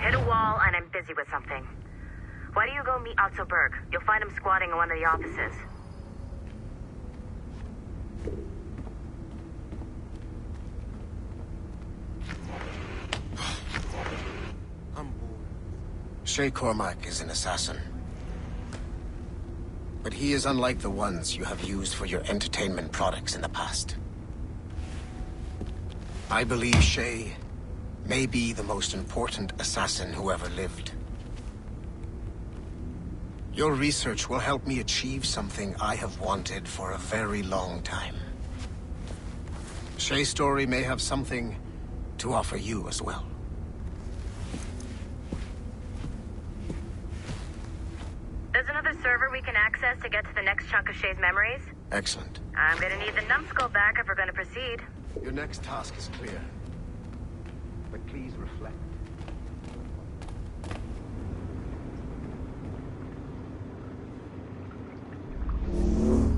Hit a wall, and I'm busy with something. Why do you go meet Otto Berg? You'll find him squatting in one of the offices. I'm bored. Shay Cormac is an assassin. But he is unlike the ones you have used for your entertainment products in the past. I believe Shay may be the most important assassin who ever lived. Your research will help me achieve something I have wanted for a very long time. Shay's story may have something to offer you as well. There's another server we can access to get to the next chunk of Shay's memories. Excellent. I'm gonna need the numbskull back if we're gonna proceed. Your next task is clear. But please reflect.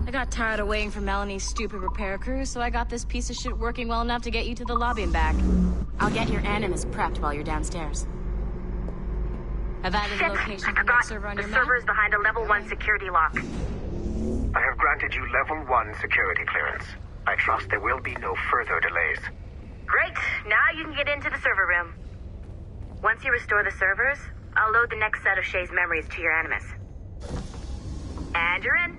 I got tired of waiting for Melanie's stupid repair crew, so I got this piece of shit working well enough to get you to the lobby and back. I'll get your animus prepped while you're downstairs. I've added the location I for forgot. that server on The your map. server's behind a level 1 security lock. I have granted you level 1 security clearance. I trust there will be no further delays. Great! Now you can get into the server room. Once you restore the servers, I'll load the next set of Shay's memories to your animus. And you're in.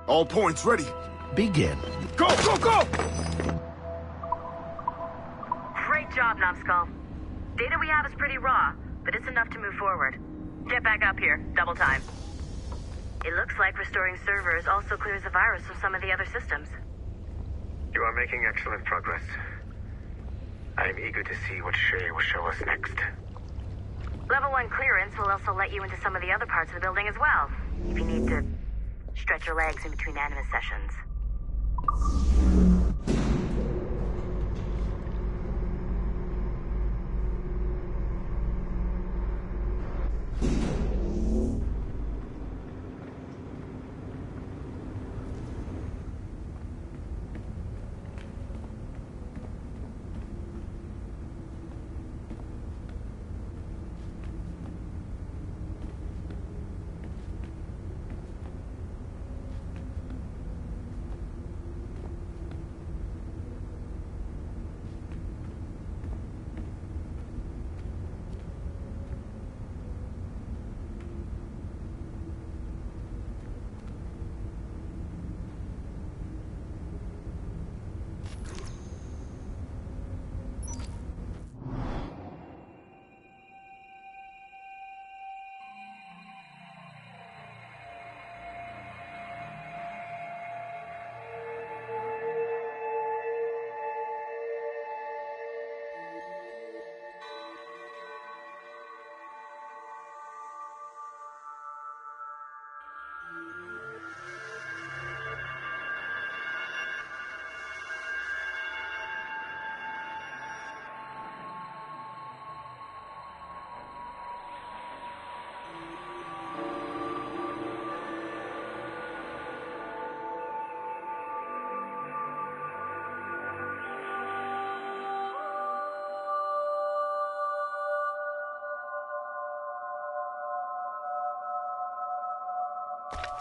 All points ready. Begin. Go, go, go! Great job, Numbskull. Data we have is pretty raw, but it's enough to move forward. Get back up here. Double time. It looks like restoring servers also clears the virus from some of the other systems. You are making excellent progress. I am eager to see what Shay will show us next. Level 1 clearance will also let you into some of the other parts of the building as well, if you need to stretch your legs in between animus sessions.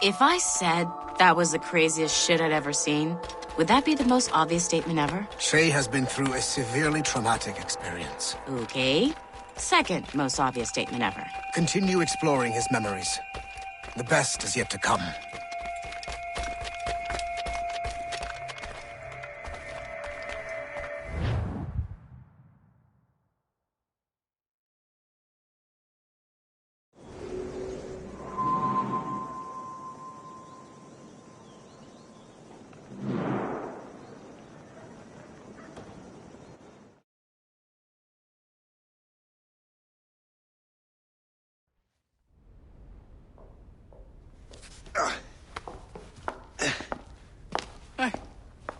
If I said that was the craziest shit I'd ever seen, would that be the most obvious statement ever? Shay has been through a severely traumatic experience. Okay. Second most obvious statement ever. Continue exploring his memories. The best is yet to come.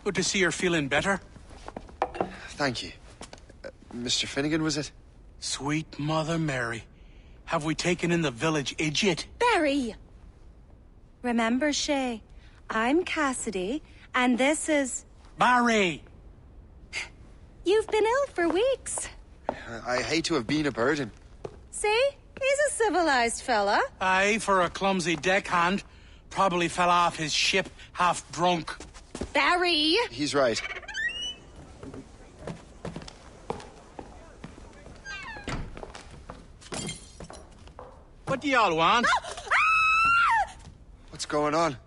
Good to see you're feeling better. Thank you. Mr. Finnegan, was it? Sweet Mother Mary. Have we taken in the village idiot? Barry! Remember, Shay, I'm Cassidy, and this is... Barry! You've been ill for weeks. I hate to have been a burden. See? He's a civilized fella. Aye, for a clumsy deckhand. Probably fell off his ship half drunk. Barry! He's right. What do y'all want? What's going on?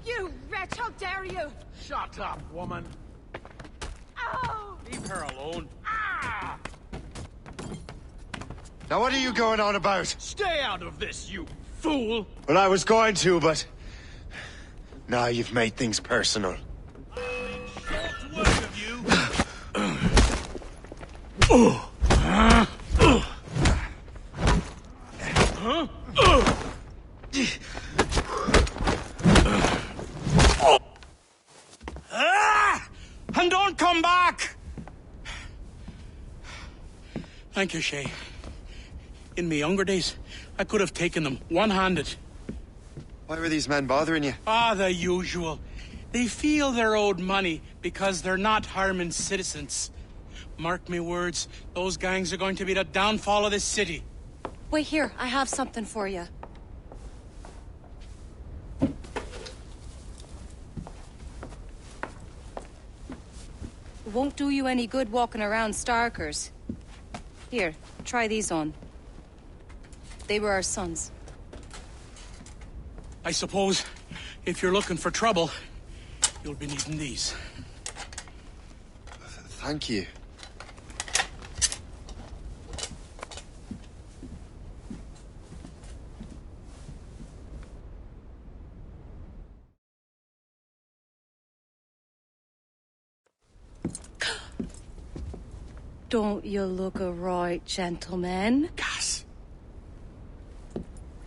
You wretch, how dare you! Shut up, woman. Oh! Leave her alone. Now what are you going on about? Stay out of this, you fool. Well, I was going to, but... Now you've made things personal. Short word of you. And don't come back! Thank you, Shay. In my younger days, I could have taken them one-handed. Why were these men bothering you? Ah, the usual. They feel they're owed money because they're not harming citizens. Mark me words, those gangs are going to be the downfall of this city. Wait here, I have something for you. It won't do you any good walking around Starkers. Here, try these on. They were our sons. I suppose, if you're looking for trouble, you'll be needing these. Thank you. Don't you look a right gentleman? Gas.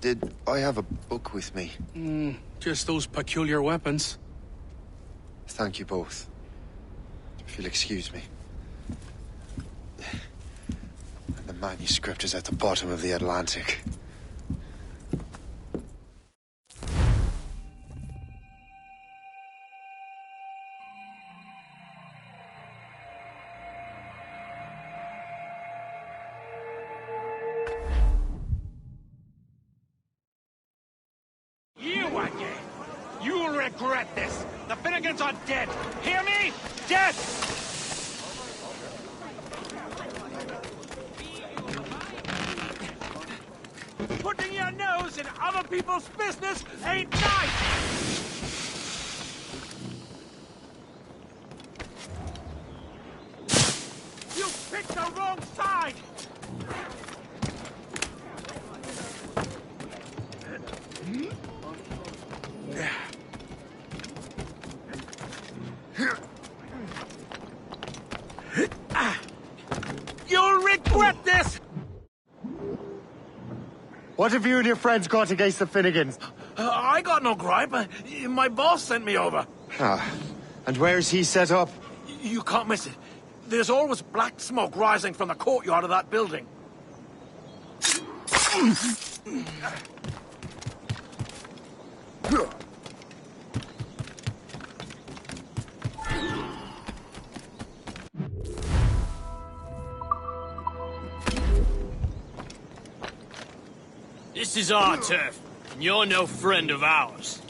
Did I have a book with me? Just those peculiar weapons. Thank you both. If you'll excuse me. The manuscript is at the bottom of the Atlantic. You again. You'll regret this. The Finnegans are dead. Hear me? Dead! Putting your nose in other people's business ain't nice! You picked the wrong side! You'll regret this! What have you and your friends got against the Finnegans? I got no gripe. My boss sent me over. Ah, and where's he set up? You can't miss it. There's always black smoke rising from the courtyard of that building. This is our turf, and you're no friend of ours.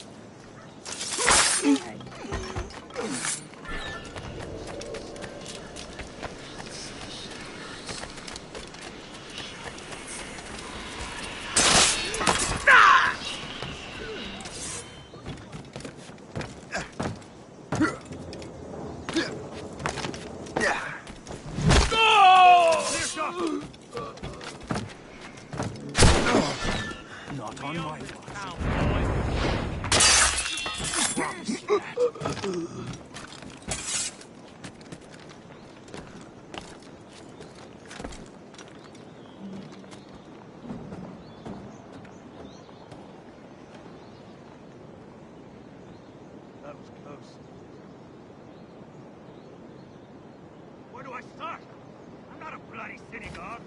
Not on my watch. That was close. Where do I start? I'm not a bloody synagogue.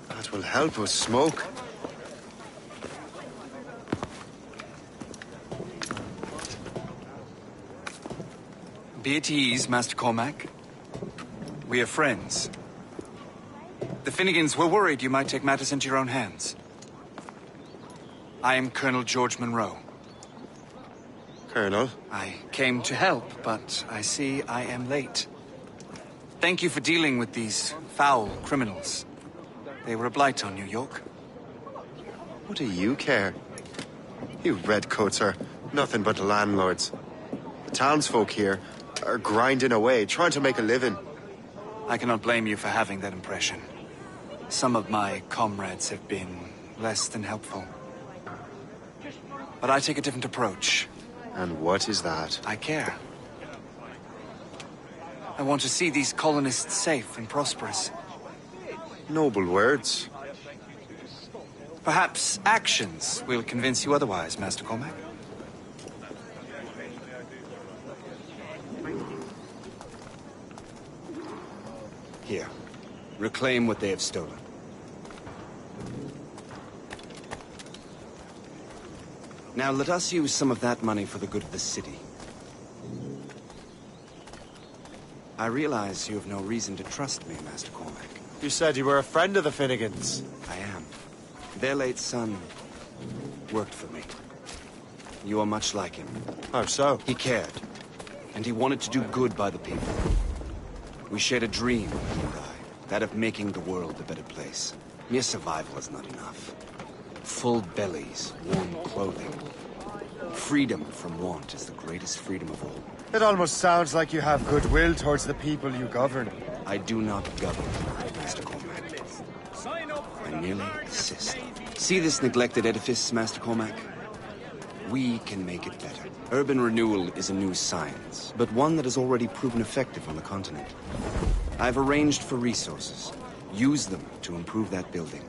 That will help us smoke. Be at ease, Master Cormac. We are friends. The Finnegans were worried you might take matters into your own hands. I am Colonel George Monroe. Colonel? I came to help, but I see I am late. Thank you for dealing with these foul criminals. They were a blight on New York. What do you care? You redcoats are nothing but landlords. The townsfolk here are grinding away, trying to make a living. I cannot blame you for having that impression. Some of my comrades have been less than helpful. But I take a different approach. And what is that? I care. I want to see these colonists safe and prosperous. Noble words. Perhaps actions will convince you otherwise, Master Cormac. Here. Reclaim what they have stolen. Now let us use some of that money for the good of the city. I realize you have no reason to trust me, Master Cormac. You said you were a friend of the Finnegans. I am. Their late son worked for me. You are much like him. How so? He cared, and he wanted to do good by the people. We shared a dream, he and I, that of making the world a better place. Mere survival is not enough. Full bellies, warm clothing. Freedom from want is the greatest freedom of all. It almost sounds like you have goodwill towards the people you govern. I do not govern, Master Cormac. I merely assist. See this neglected edifice, Master Cormac? We can make it better. Urban renewal is a new science, but one that has already proven effective on the continent. I've arranged for resources. Use them to improve that building.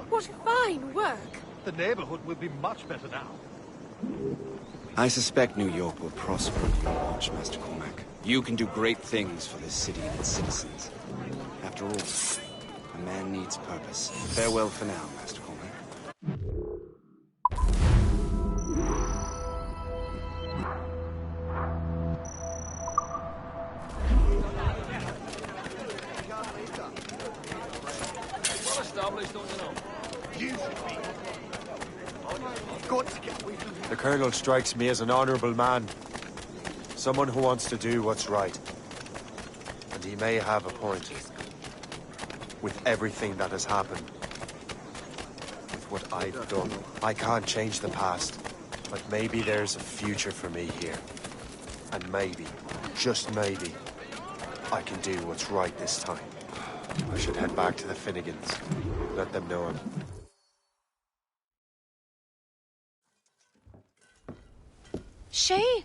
What fine work! The neighborhood will be much better now. I suspect New York will prosper under your watch, Master Cormac. You can do great things for this city and its citizens. After all, a man needs purpose. Farewell for now, Master Cormac. Well established, don't you know? You should be. I've got to get away from here. The Colonel strikes me as an honorable man. Someone who wants to do what's right. And he may have a point. With everything that has happened. With what I've done. I can't change the past. But maybe there's a future for me here. And maybe, just maybe, I can do what's right this time. I should head back to the Finnegans. Let them know I'm... Shay,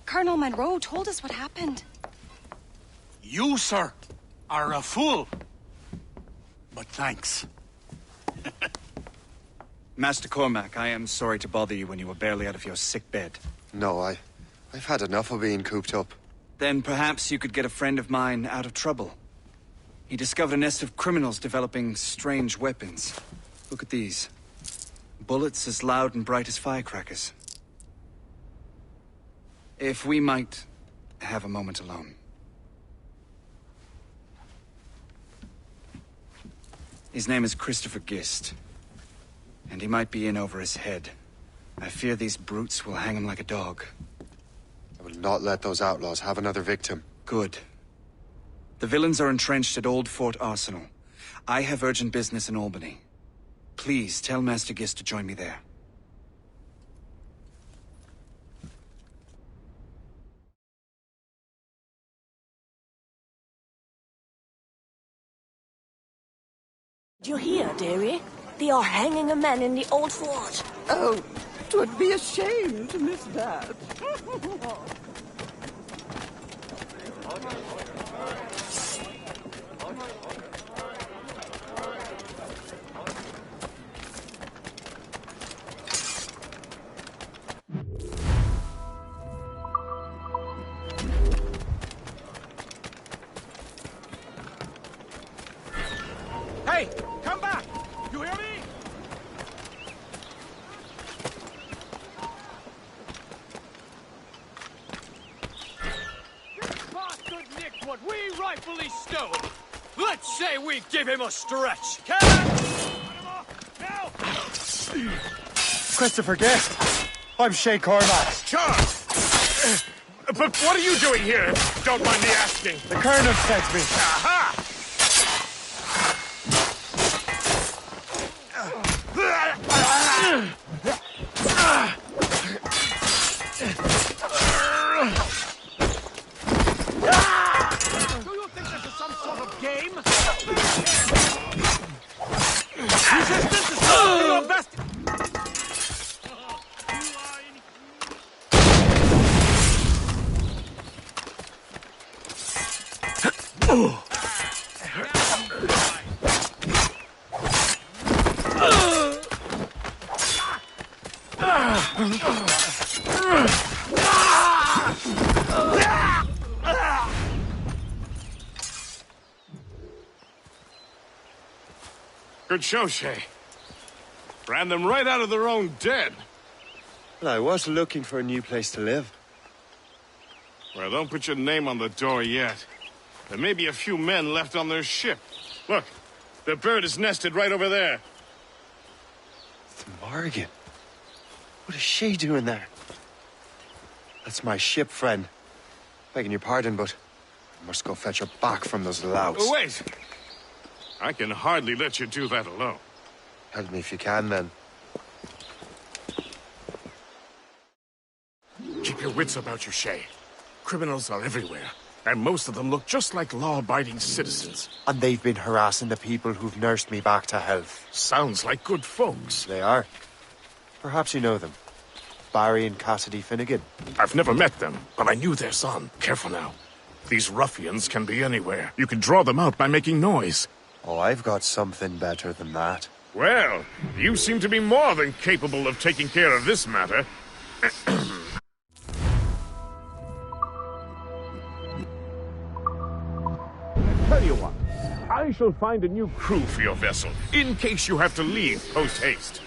Colonel Monroe told us what happened. You, sir, are a fool. But thanks. Master Cormac, I am sorry to bother you when you were barely out of your sick bed. No, I've had enough of being cooped up. Then perhaps you could get a friend of mine out of trouble. He discovered a nest of criminals developing strange weapons. Look at these. Bullets as loud and bright as firecrackers. If we might have a moment alone. His name is Christopher Gist. And he might be in over his head. I fear these brutes will hang him like a dog. I will not let those outlaws have another victim. Good. The villains are entrenched at Old Fort Arsenal. I have urgent business in Albany. Please tell Master Gist to join me there. Do you hear, dearie? They are hanging a man in the old fort. Oh, 'twould be a shame to miss that. Hey, come back! You hear me? This bastard nicked what we rightfully stole. Let's say we give him a stretch. Cut him off now! Christopher Gist! I'm Shay Cormac. Charles! But what are you doing here? Don't mind me asking. The Colonel sent me. Aha! Do you think this is some sort of game? Resistance is not to your best. Good show, Shay. Ran them right out of their own den. Well, I was looking for a new place to live. Well, don't put your name on the door yet. There may be a few men left on their ship. Look, the bird is nested right over there. It's Morgan. What is she doing there? That's my ship, friend. Begging your pardon, but I must go fetch her back from those louts. Oh, wait! I can hardly let you do that alone. Help me if you can, then. Keep your wits about you, Shay. Criminals are everywhere, and most of them look just like law-abiding citizens. And they've been harassing the people who've nursed me back to health. Sounds like good folks. They are. Perhaps you know them. Barry and Cassidy Finnegan. I've never met them, but I knew their son. Careful now. These ruffians can be anywhere. You can draw them out by making noise. Oh, I've got something better than that. Well, you seem to be more than capable of taking care of this matter. Tell you what, I shall find a new crew for your vessel, in case you have to leave post-haste.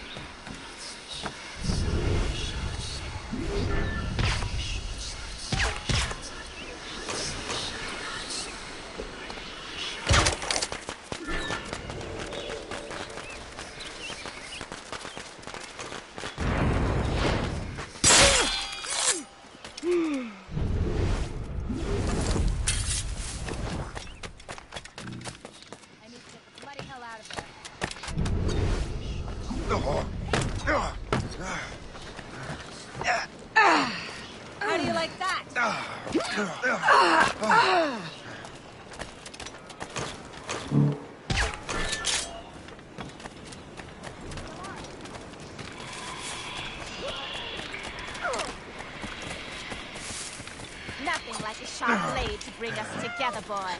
How do you like that? Nothing like a sharp blade to bring us together, boy.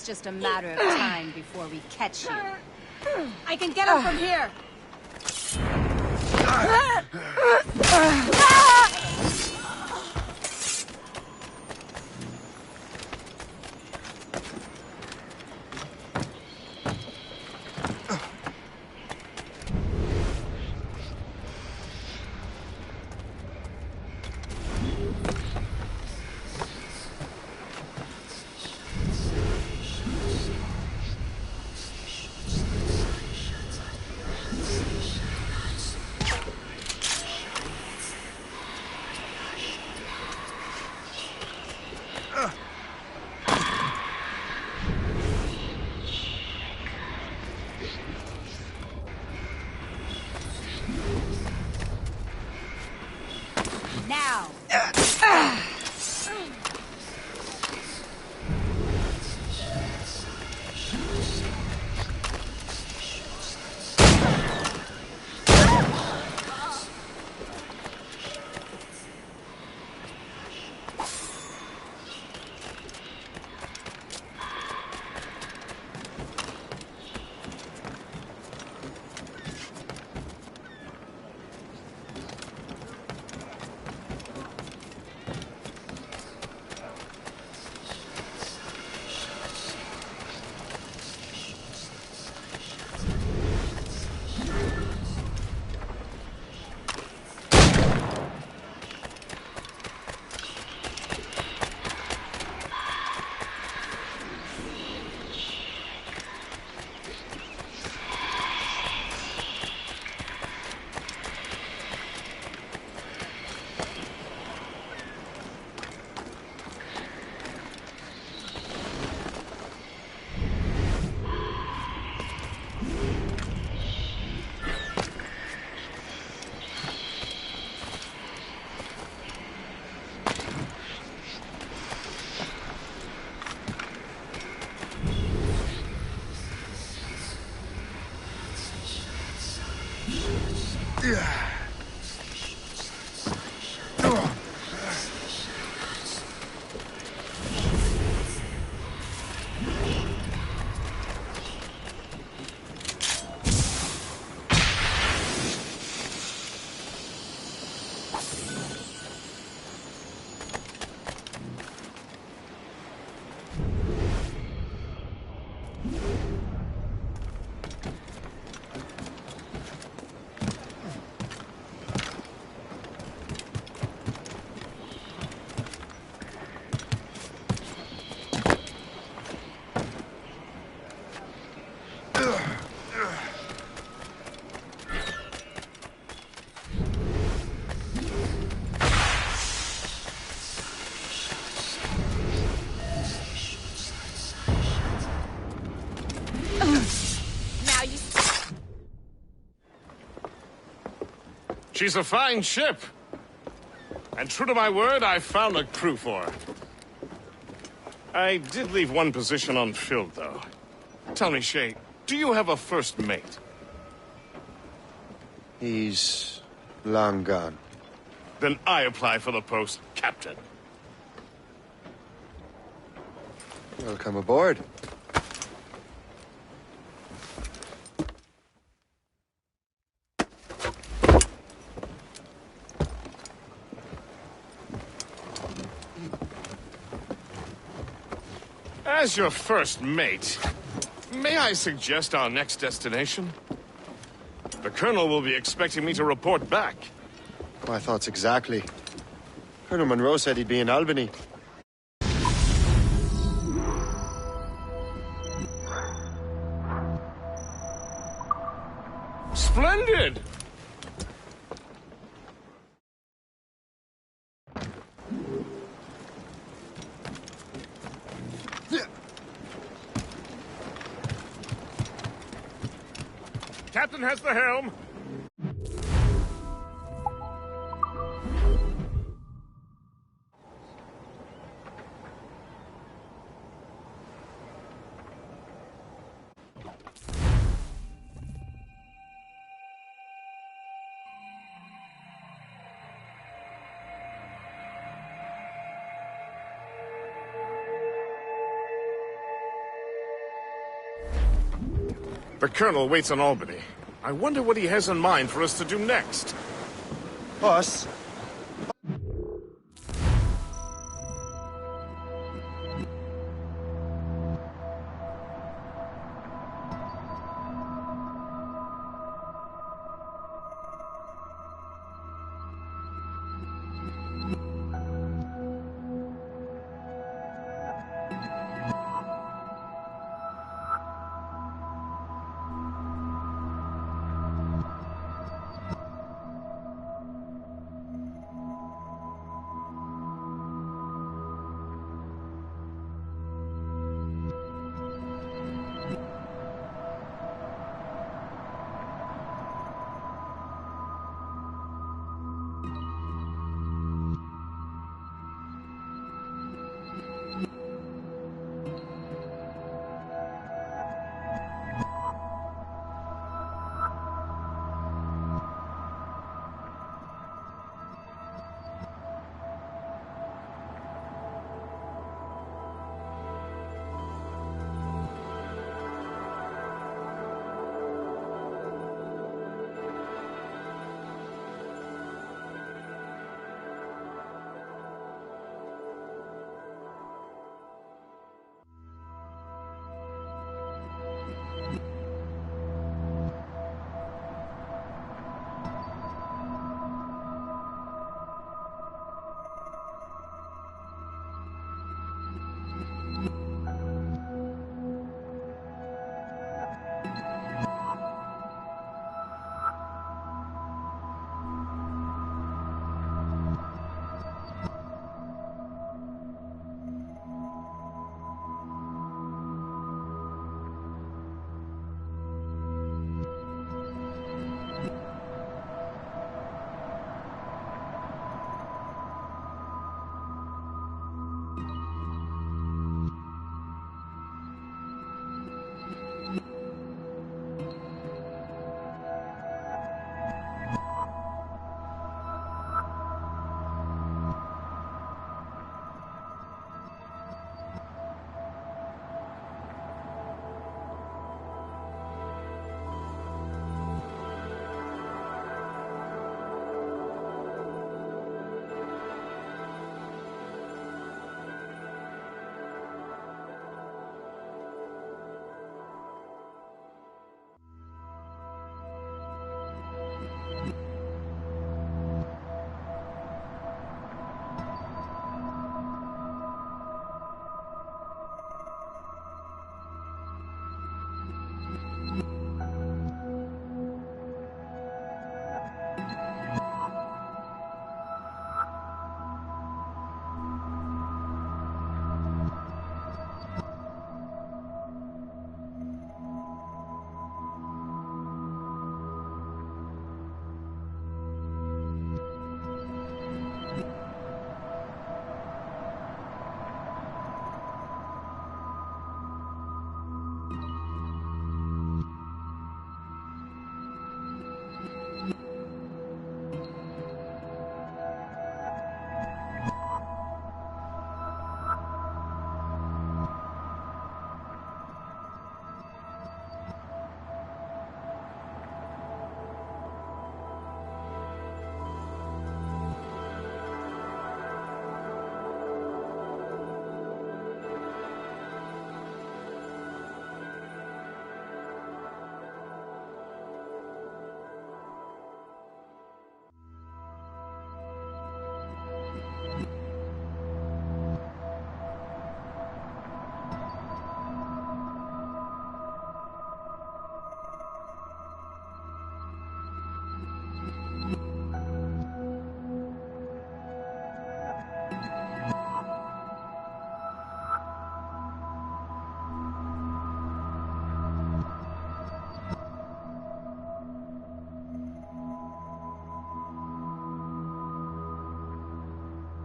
It's just a matter of time before we catch you. I can get him from here. Now! She's a fine ship. And true to my word, I found a crew for her. I did leave one position unfilled, though. Tell me, Shay, do you have a first mate? He's long gone. Then I apply for the post, Captain. Welcome aboard. As your first mate, may I suggest our next destination? The Colonel will be expecting me to report back. My thoughts exactly. Colonel Monroe said he'd be in Albany. Splendid! Captain has the helm. The Colonel waits on Albany. I wonder what he has in mind for us to do next. Us?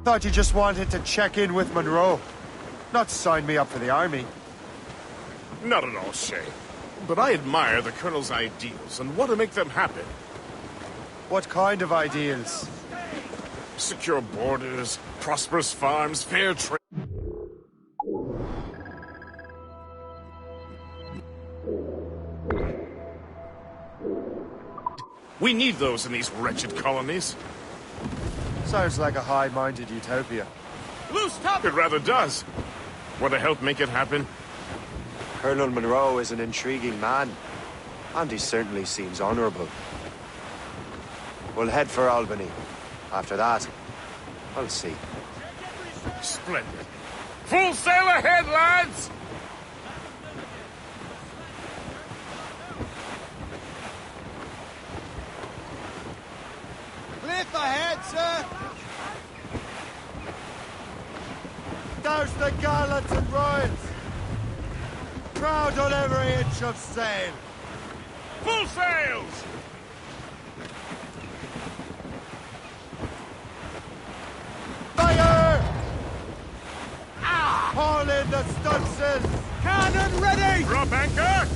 Thought you just wanted to check in with Monroe, not sign me up for the army. Not at all, Shay. But I admire the Colonel's ideals and want to make them happen. What kind of ideals? Secure borders, prosperous farms, fair trade. We need those in these wretched colonies. Sounds like a high-minded utopia. Loose top! It rather does. Want to help make it happen? Colonel Monroe is an intriguing man, and he certainly seems honorable. We'll head for Albany. After that, I'll see. Splendid. Full sail ahead, lads! Cliff ahead, sir! Douse the gallants and royals! Crowd on every inch of sail! Full sails! Fire! Haul in the stunsails! Cannon ready! Drop anchor!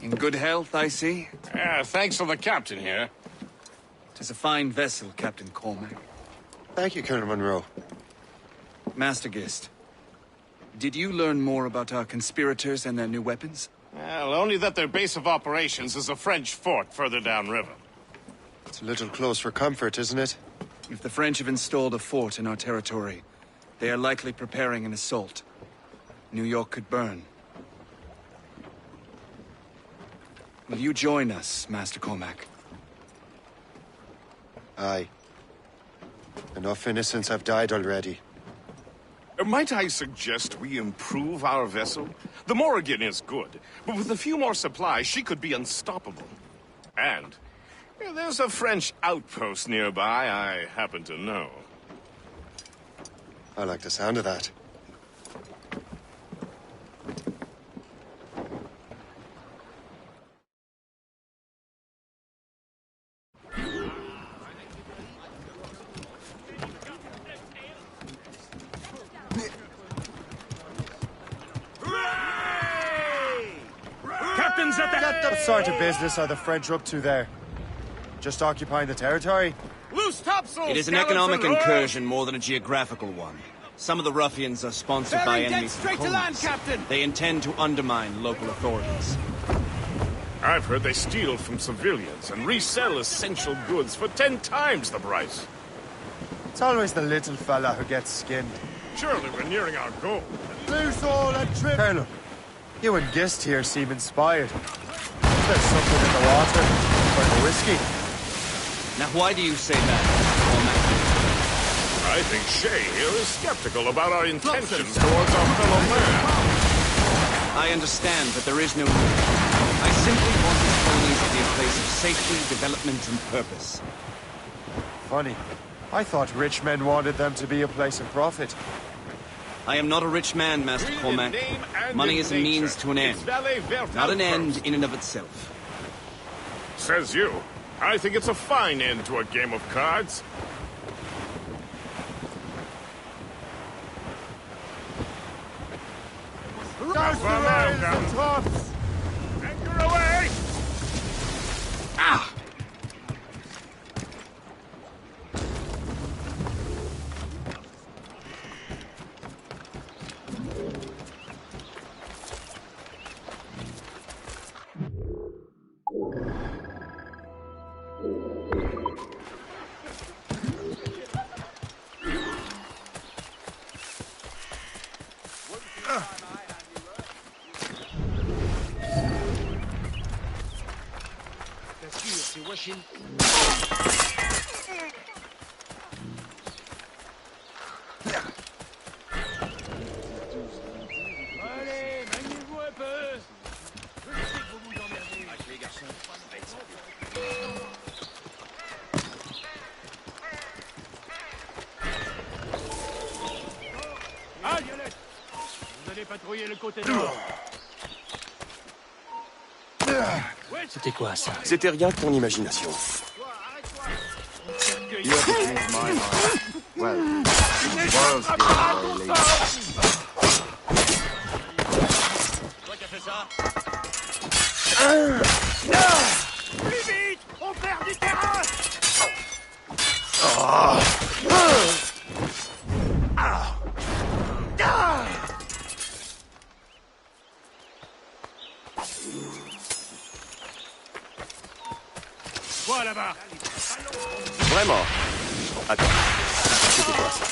In good health, I see. Thanks to the captain here. 'Tis a fine vessel, Captain Cormac. Thank you, Colonel Monroe. Master Gist, did you learn more about our conspirators and their new weapons? Well, only that their base of operations is a French fort further downriver. It's a little close for comfort, isn't it? If the French have installed a fort in our territory, they are likely preparing an assault. New York could burn. Will you join us, Master Cormac? Aye. Enough innocents have died already. Might I suggest we improve our vessel? The Morrigan is good, but with a few more supplies, she could be unstoppable. And there's a French outpost nearby I happen to know. I like the sound of that. Captain's at the... What sort of business are the French up to there? Just occupying the territory? Loose topsails! It is an economic incursion more than a geographical one. Some of the ruffians are sponsored by Bearing dead enemies straight to land, Captain! They intend to undermine local authorities. I've heard they steal from civilians and resell essential goods for 10 times the price. It's always the little fella who gets skinned. Surely we're nearing our goal. Loose all and trim! Colonel, you and Gist here seem inspired. Is there something in the water? Or the whiskey? Now why do you say that, Cormac? I think Shay here is skeptical about our intentions towards our fellow man. I understand that there is no need. I simply want this colony to be a place of safety, development, and purpose. Funny. I thought rich men wanted them to be a place of profit. I am not a rich man, Master Cormac. Money is a means to an end, not an end in and of itself. Says you. I think it's a fine end to a game of cards. Douse the rails and tops! Anchor away! Ah! Allez, maniez-vous un peu. Je sais que vous vous emmerdez. Avec les garçons. Ah, Violette! Vous allez patrouiller le côté nord. C'était quoi, ça? C'était rien que ton imagination. You have changed my mind. Well, world's been very late. Toi qui as fait ça? Plus vite! On perd du terrain! Toi là-bas! Vraiment? Attends, c'était quoi ça?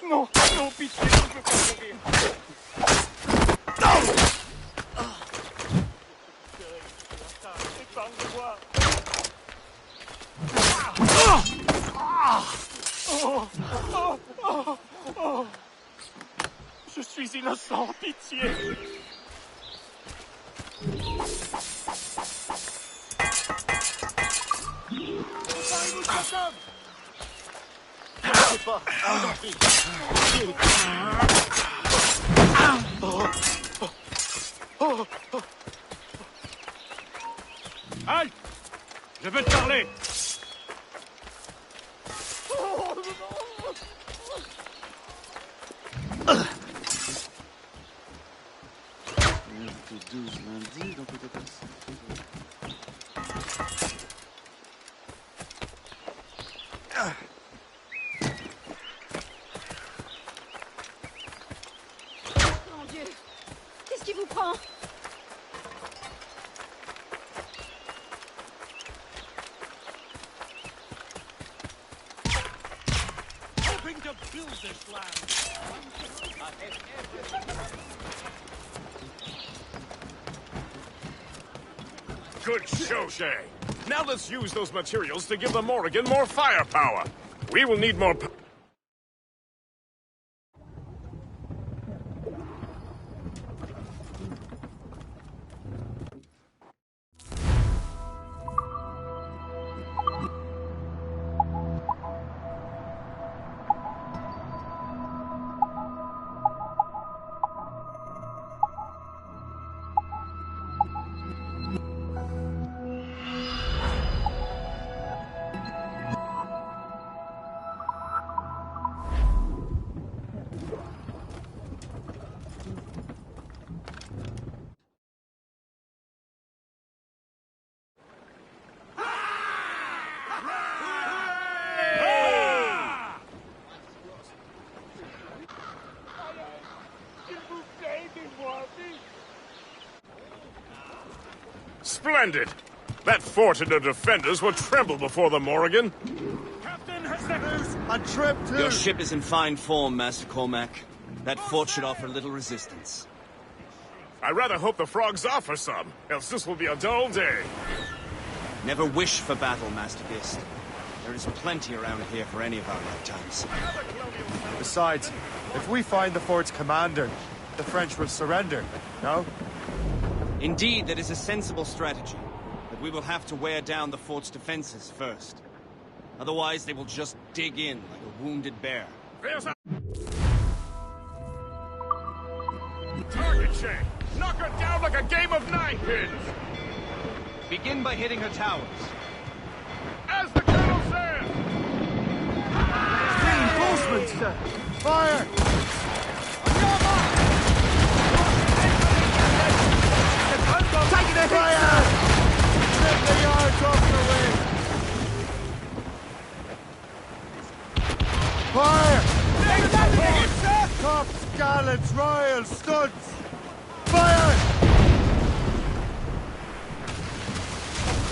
Non, non, pitié, je ne peux pas mourir. Épargne-moi. Je suis innocent, pitié. Halte! Je veux te parler! Mon Dieu! Qu'est-ce qui vous prend? Hoping to build this land. Good show, Shay. Now let's use those materials to give the Morrigan more firepower. We will need more... Splendid! That Fortitude defenders will tremble before the Morrigan. Captain has the news. A trip to... Your ship is in fine form, Master Cormac. That fort should offer little resistance. I rather hope the frogs offer some, else this will be a dull day. Never wish for battle, Master Gist. There is plenty around here for any of our lifetimes. Besides, if we find the fort's commander, the French will surrender, no? Indeed, that is a sensible strategy. But we will have to wear down the fort's defenses first. Otherwise, they will just dig in like a wounded bear. There's a... Target check! Knock her down like a game of nine-pins! Begin by hitting her towers. As the Colonel says! Reinforcements, sir! Fire! Taking a hit! Fire! Rip the yards off the wing! Fire! Tops, gallants, royals, studs! Fire!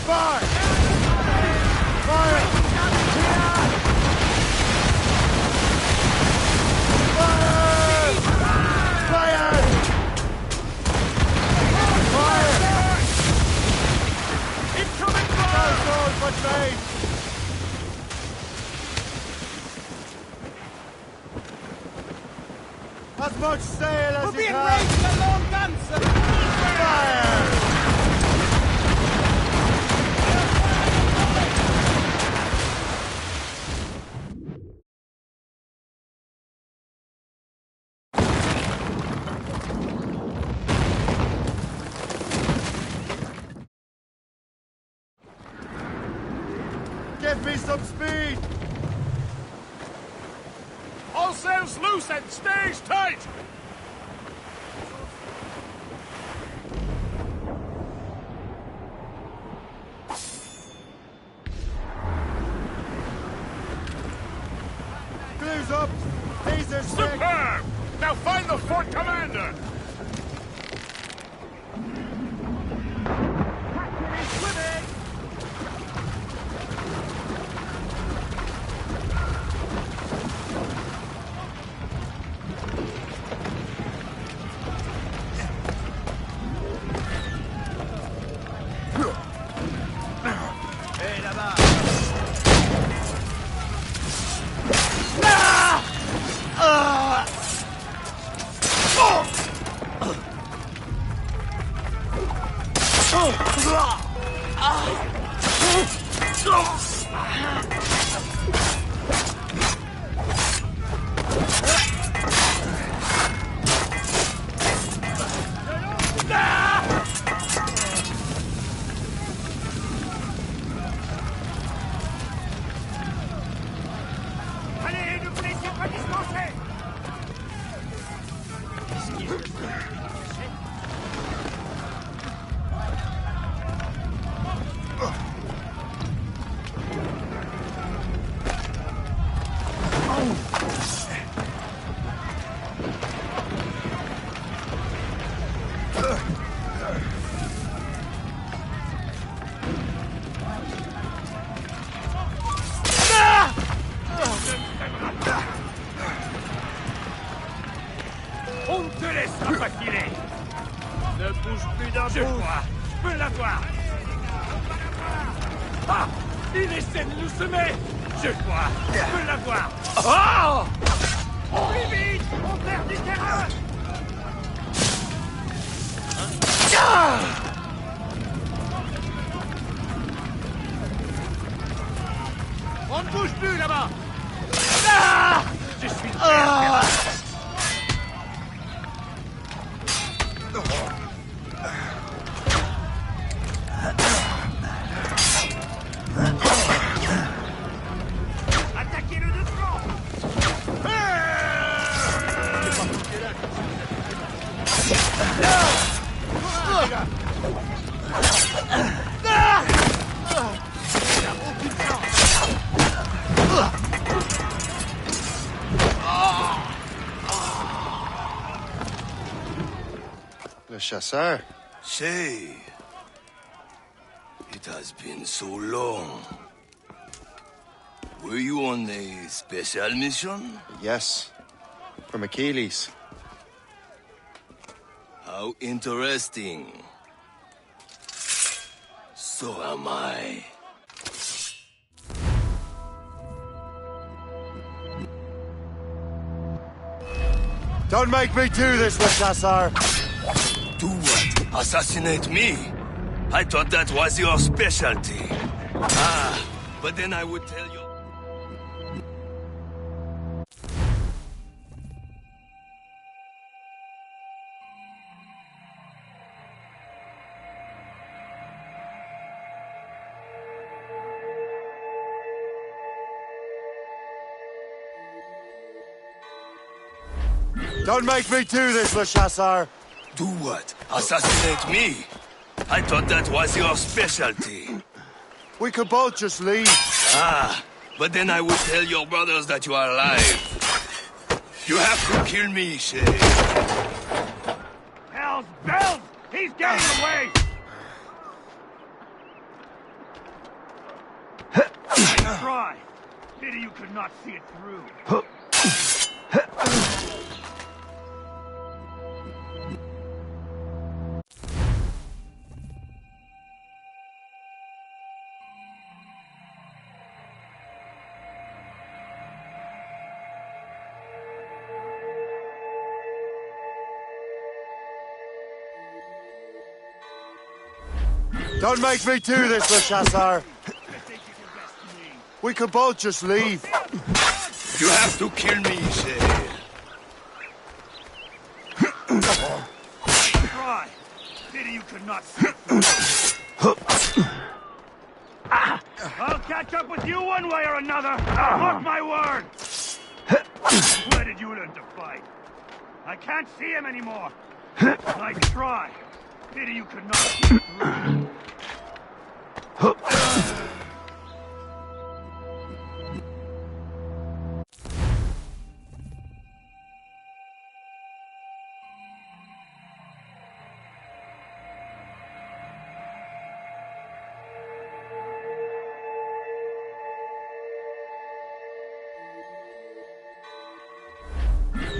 Fire! Fire! Fire! Get me some speed! All sails loose and stays tight! Clears up! Taser stick! Superb! Now find the fort commander! On te laissera pas filer. Ne bouge plus d'un pouce. Je peux l'avoir. Ah! Il essaie de nous semer. Je crois. Je peux l'avoir. Oh! Plus vite! On perd du terrain. On ne bouge plus là-bas. Ah! Je suis attaquez-le de front. Le chasseur. Say, it has been so long. Were you on a special mission? Yes. From Achilles. How interesting. So am I. Don't make me do this, Le Chasseur! Do what? Assassinate me? I thought that was your specialty. Ah, but then I would tell you... Don't make me do this, Le Chasseur! Do what? Assassinate me? I thought that was your specialty. We could both just leave. Ah, but then I would tell your brothers that you are alive. You have to kill me, Shay. Hell's bells! He's getting away! Nice try. Pity you could not see it through. Don't make me do this, Le Chasseur! We could both just leave. You have to kill me, Shay. Try. Pity you could not see it through. I'll catch up with you one way or another! Mark my word! Where did you learn to fight? I can't see him anymore! I try. Pity you could not see through.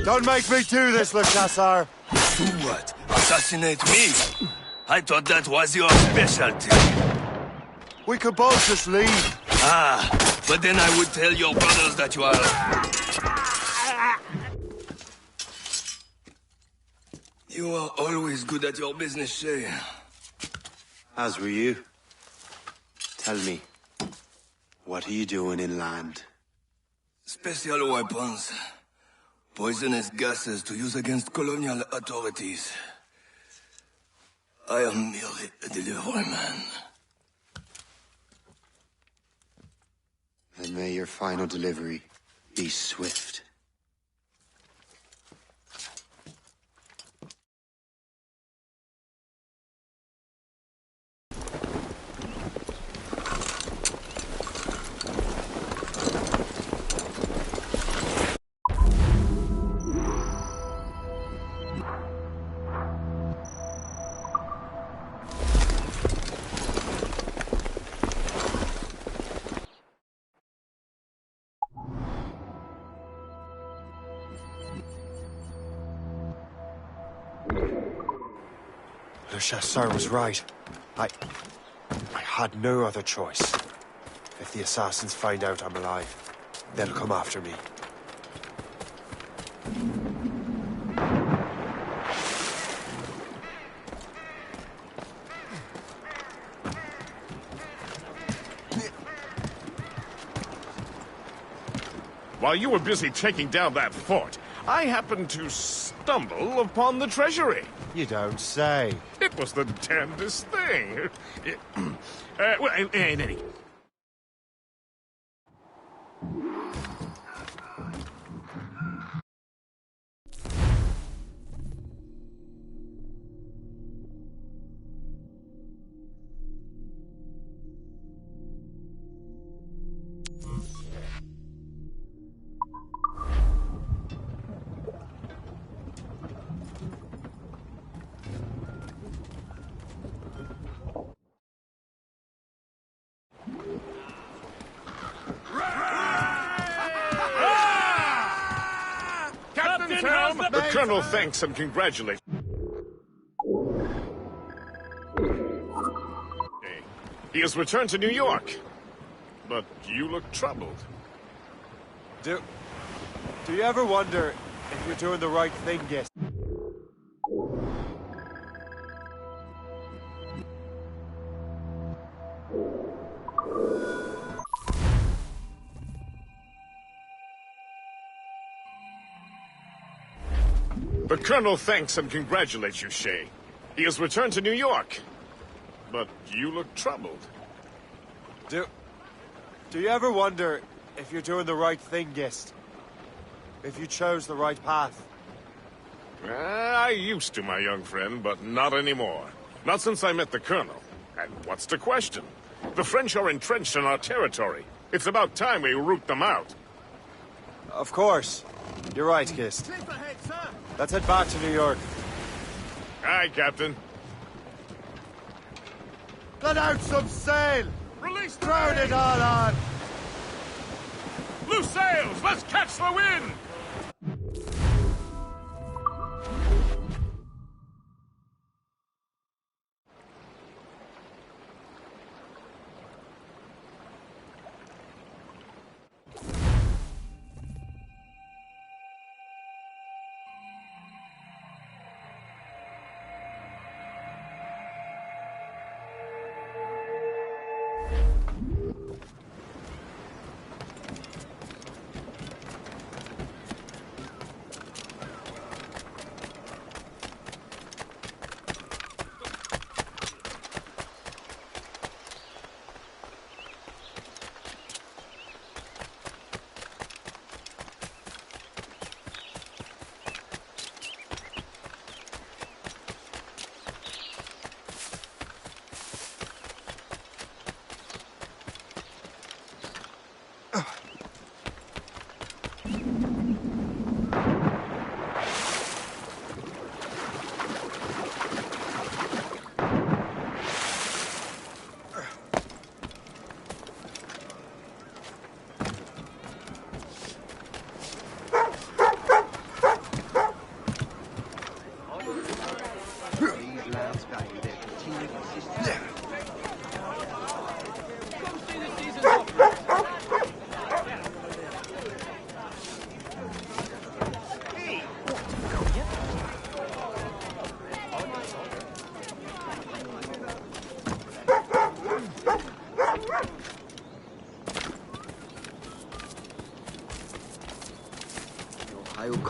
Don't make me do this, Le Chasseur! Do what? Assassinate me? I thought that was your specialty. We could both just leave. Ah, but then I would tell your brothers that you are... You are always good at your business, Shay. As were you. Tell me, what are you doing inland? Special weapons. Poisonous gases to use against colonial authorities. I am merely a delivery man. Then may your final delivery be swift. Le Chasseur was right. I had no other choice. If the assassins find out I'm alive, they'll come after me. While you were busy taking down that fort, I happened to stumble upon the treasury. You don't say. It was the damnedest thing. Well, any. The Colonel thanks and congratulates. He has returned to New York. But you look troubled. Do you ever wonder if you're doing the right thing, Gist? The Colonel thanks and congratulates you, Shay. He has returned to New York. But you look troubled. Do you ever wonder if you're doing the right thing, Gist? If you chose the right path? I used to, my young friend, but not anymore. Not since I met the Colonel. And what's the question? The French are entrenched in our territory. It's about time we root them out. Of course. You're right, Gist. Let's head back to New York. Aye, Captain. Let out some sail! Release the Crowd it all on! Loose sails! Let's catch the wind!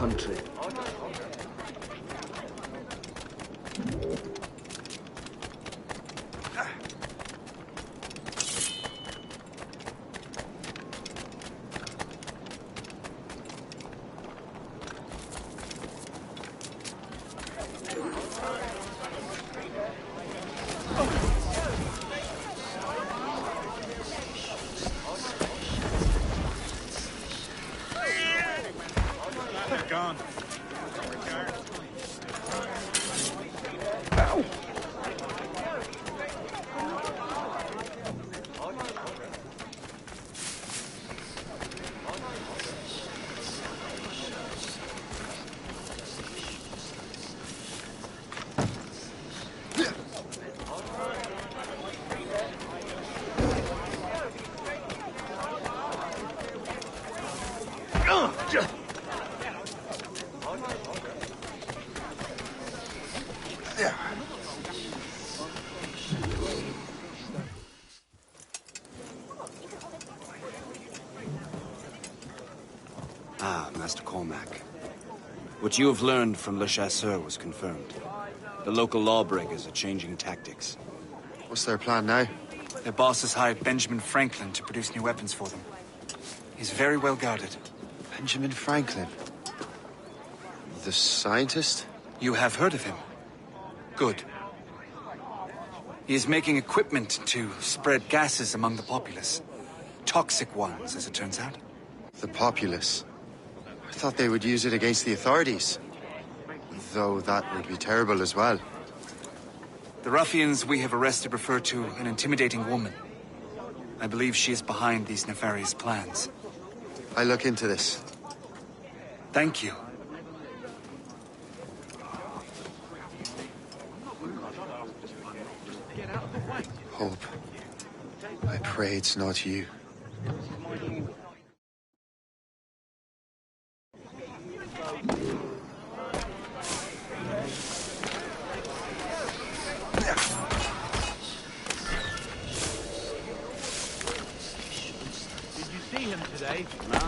country. Gone. Ah, Master Cormac. What you have learned from Le Chasseur was confirmed. The local lawbreakers are changing tactics. What's their plan now? Their boss has hired Benjamin Franklin to produce new weapons for them. He's very well guarded. Benjamin Franklin? The scientist? You have heard of him? Good. He is making equipment to spread gases among the populace. Toxic ones, as it turns out. The populace? I thought they would use it against the authorities. Though that would be terrible as well. The ruffians we have arrested refer to an intimidating woman. I believe she is behind these nefarious plans. I'll look into this. Thank you. Hope. I pray it's not you. See him today? No,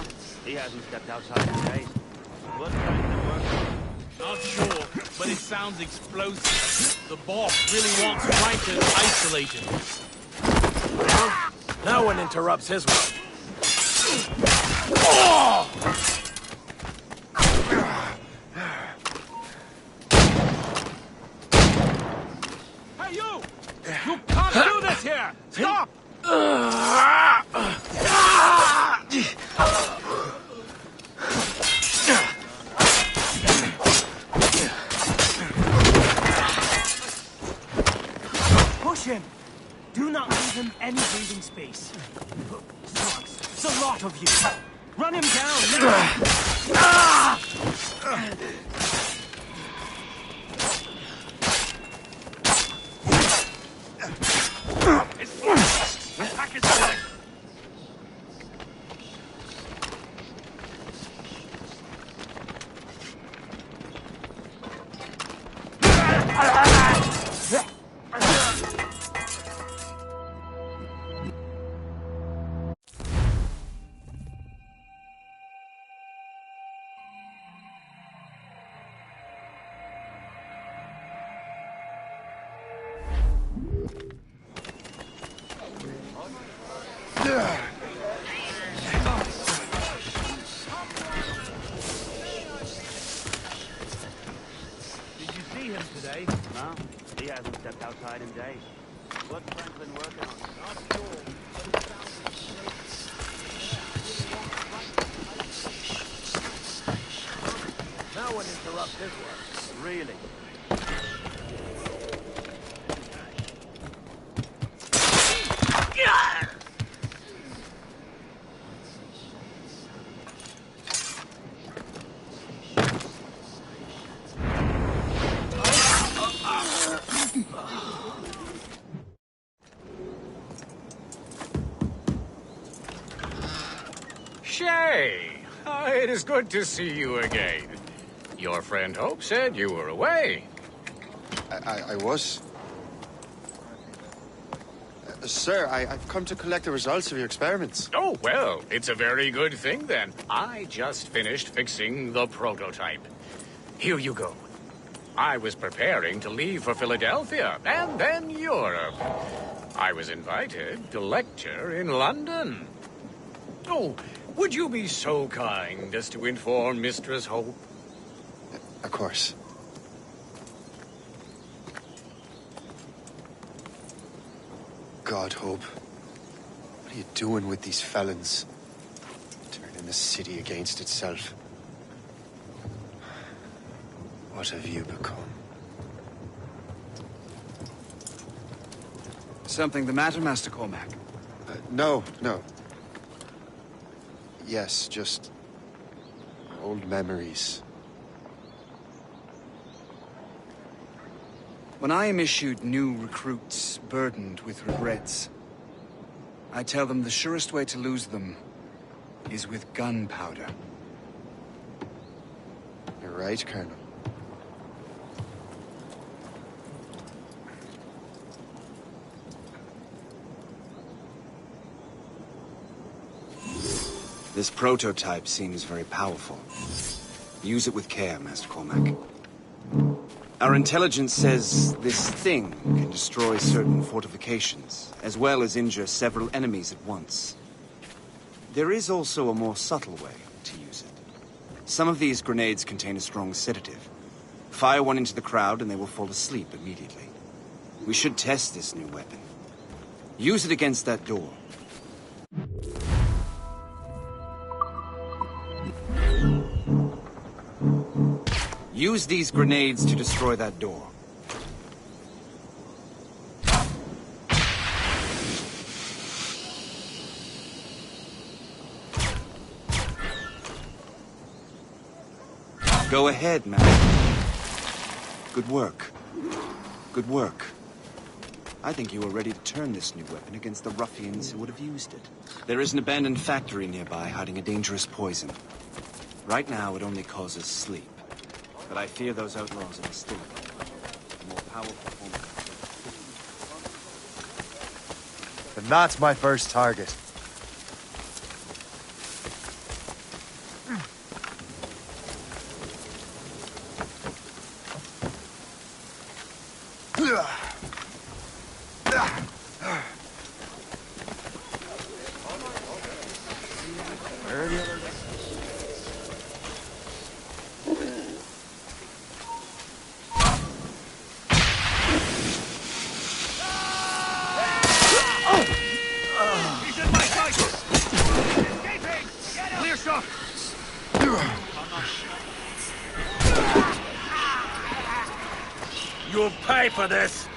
he hasn't stepped outside in days. What kind of work? Not sure, but it sounds explosive. The boss really wants Franklin isolated. No one interrupts his work. Hey, you! You can't do this here! Stop! Push him! Do not leave him any breathing space. Slugs, it's a lot of you. Run him down now! Attack his leg! Today? No, he hasn't stepped outside in days. What's Franklin working on? Not sure, but it sounds... No one interrupts his work. Really? Shay! It is good to see you again. Your friend Hope said you were away. I was. Sir, I've come to collect the results of your experiments. Oh, well, it's a very good thing then. I just finished fixing the prototype. Here you go. I was preparing to leave for Philadelphia and then Europe. I was invited to lecture in London. Oh, would you be so kind as to inform Mistress Hope? Of course. God, Hope. What are you doing with these felons? Turning the city against itself. What have you become? Something the matter, Master Cormac? No. Yes, just old memories. When I am issued new recruits burdened with regrets, I tell them the surest way to lose them is with gunpowder. You're right, Colonel. This prototype seems very powerful. Use it with care, Master Cormac. Our intelligence says this thing can destroy certain fortifications, as well as injure several enemies at once. There is also a more subtle way to use it. Some of these grenades contain a strong sedative. Fire one into the crowd and they will fall asleep immediately. We should test this new weapon. Use it against that door. Use these grenades to destroy that door. Go ahead, man. Good work. Good work. I think you are ready to turn this new weapon against the ruffians who would have used it. There is an abandoned factory nearby hiding a dangerous poison. Right now, it only causes sleep. But I fear those outlaws are still more powerful form. And that's my first target. Where are the others? He's in my sight! Escaping! Get him! Clear shot! You'll pay for this!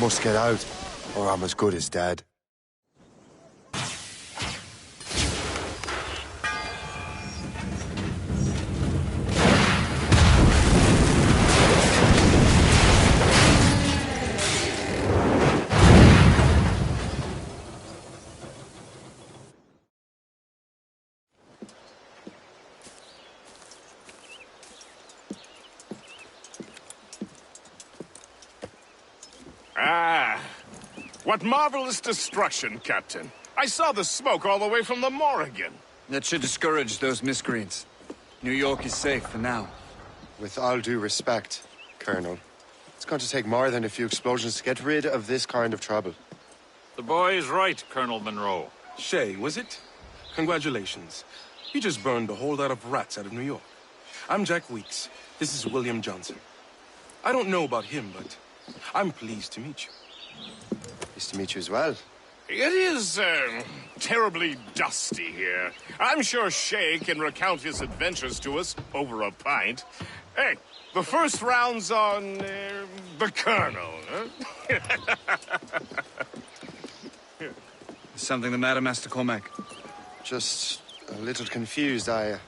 must get out, or I'm as good as dead. Ah, what marvelous destruction, Captain. I saw the smoke all the way from the Morrigan. That should discourage those miscreants. New York is safe for now. With all due respect, Colonel, it's going to take more than a few explosions to get rid of this kind of trouble. The boy is right, Colonel Monroe. Shay, was it? Congratulations. You just burned a whole lot of rats out of New York. I'm Jack Weeks. This is William Johnson. I don't know about him, but I'm pleased to meet you. Pleased to meet you as well. It is, terribly dusty here. I'm sure Shay can recount his adventures to us over a pint. Hey, the first round's on, the Colonel, huh? Is something the matter, Master Cormac? Just a little confused. I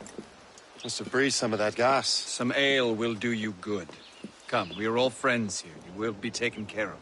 must have breathed some of that gas. Some ale will do you good. Come, we are all friends here. You will be taken care of.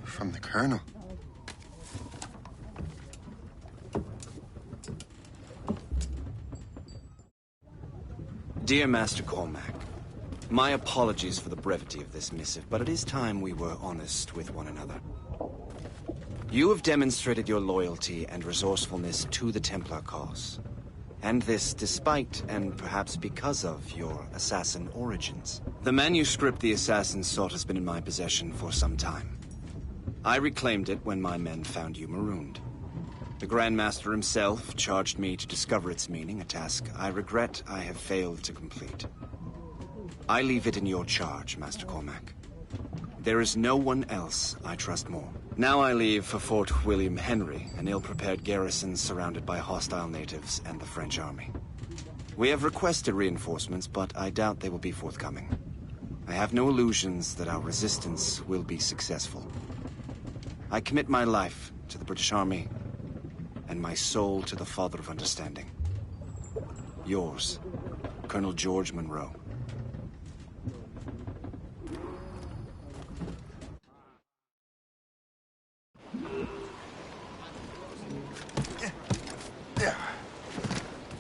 From the Colonel. Dear Master Cormac, my apologies for the brevity of this missive, but it is time we were honest with one another. You have demonstrated your loyalty and resourcefulness to the Templar cause. And this despite, and perhaps because of, your assassin origins. The manuscript the assassin sought has been in my possession for some time. I reclaimed it when my men found you marooned. The Grand Master himself charged me to discover its meaning, a task I regret I have failed to complete. I leave it in your charge, Master Cormac. There is no one else I trust more. Now I leave for Fort William Henry, an ill-prepared garrison surrounded by hostile natives and the French army. We have requested reinforcements, but I doubt they will be forthcoming. I have no illusions that our resistance will be successful. I commit my life to the British Army, and my soul to the Father of Understanding. Yours, Colonel George Monroe.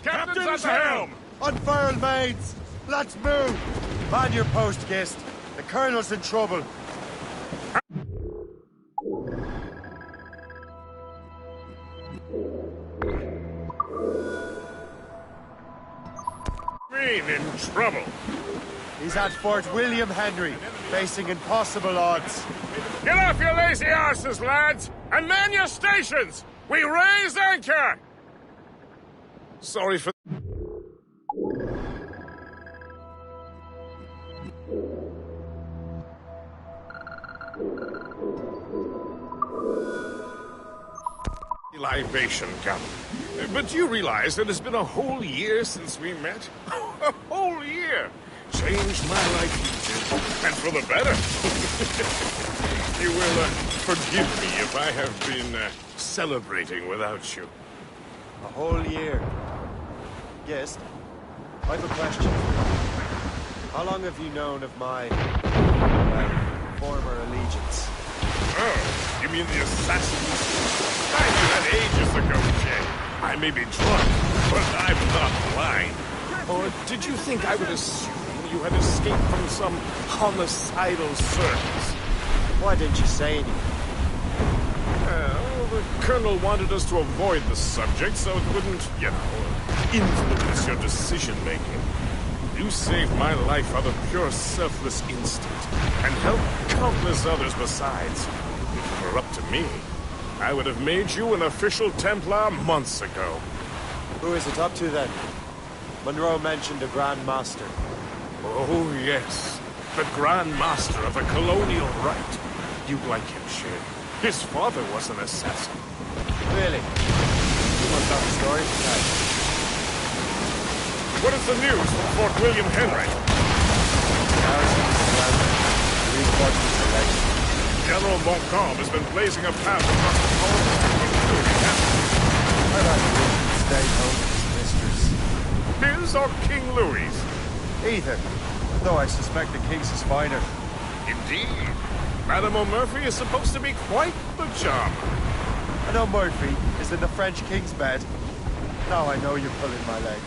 Captain's at the helm! Unfurled, mates! Let's move! Man your post, Gist. The Colonel's in trouble. In trouble. He's at Fort William Henry, facing impossible odds. Get off your lazy arses, lads, and man your stations! We raise anchor! Sorry for... libation, Captain. But you realize that it's been a whole year since we met? A whole year! changed my life, you did. And for the better. You will forgive me if I have been celebrating without you. A whole year. Yes. I have a question. How long have you known of my, well, former allegiance? Oh, you mean the assassins? I knew that ages ago, Jay. I may be drunk, but I'm not blind. Or did you think I would assume you had escaped from some homicidal service? Why didn't you say anything? Well, the Colonel wanted us to avoid the subject so it wouldn't, influence your decision-making. You saved my life out of pure selfless instinct, and helped countless others besides. If it were up to me, I would have made you an official Templar months ago. Who is it up to then? Monroe mentioned a Grand Master. Oh, yes. The Grand Master of the Colonial Rite. You'd like him, Shay. His father was an assassin. Really? You must have a story to tell. What is the news from Fort William Henry? General Montcalm has been blazing a path across the whole I'd like to stay home with his mistress. His or King Louis? Either. Though I suspect the King's is finer. Indeed. Madame O'Murphy is supposed to be quite the charmer. I know Murphy is in the French King's bed. Now I know you're pulling my leg.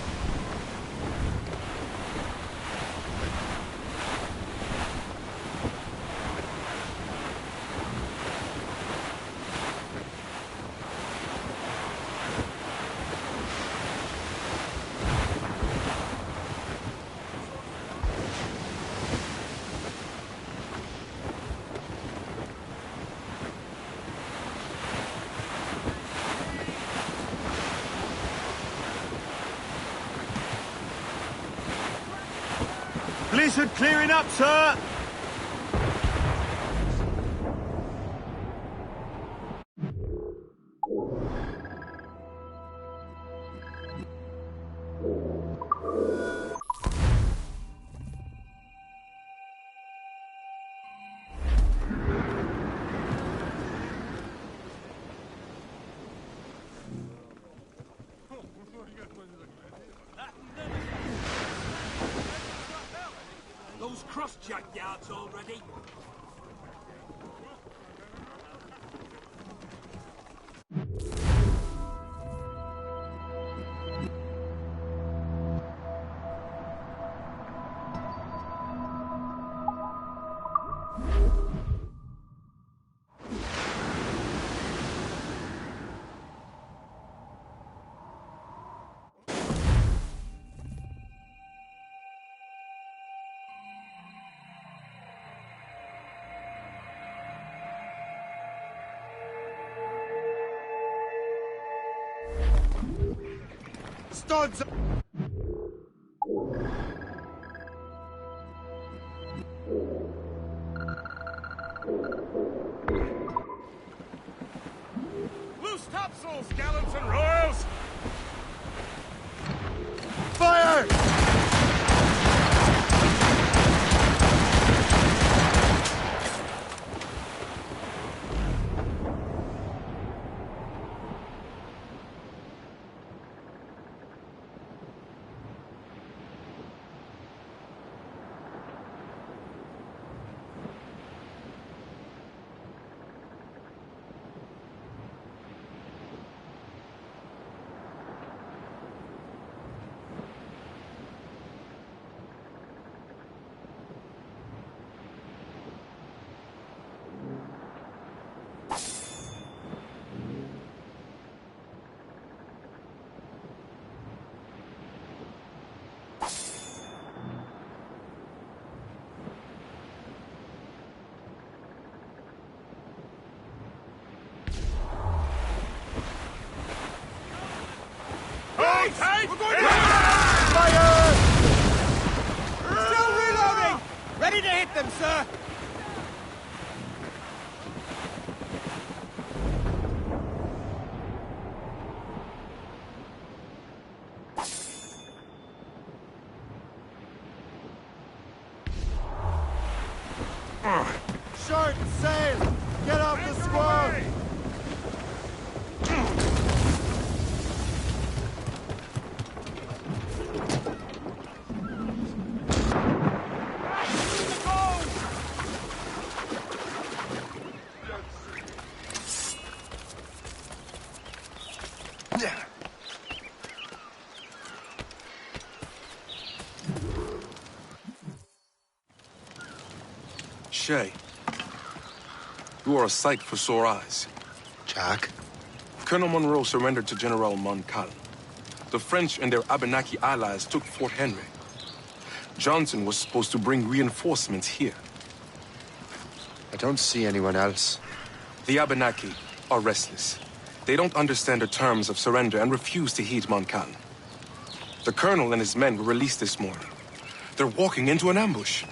Blizzard clearing up, sir! Those cross-jack yards already? Studs! Loose topsails, gallants and royals! Fire! Hold tight! We're going Fire! Still reloading! Ready to hit them, sir! cliche. You are a sight for sore eyes. Jack? Colonel Monroe surrendered to General Montcalm. The French and their Abenaki allies took Fort Henry. Johnson was supposed to bring reinforcements here. I don't see anyone else. The Abenaki are restless. They don't understand the terms of surrender and refuse to heed Montcalm. The colonel and his men were released this morning. They're walking into an ambush.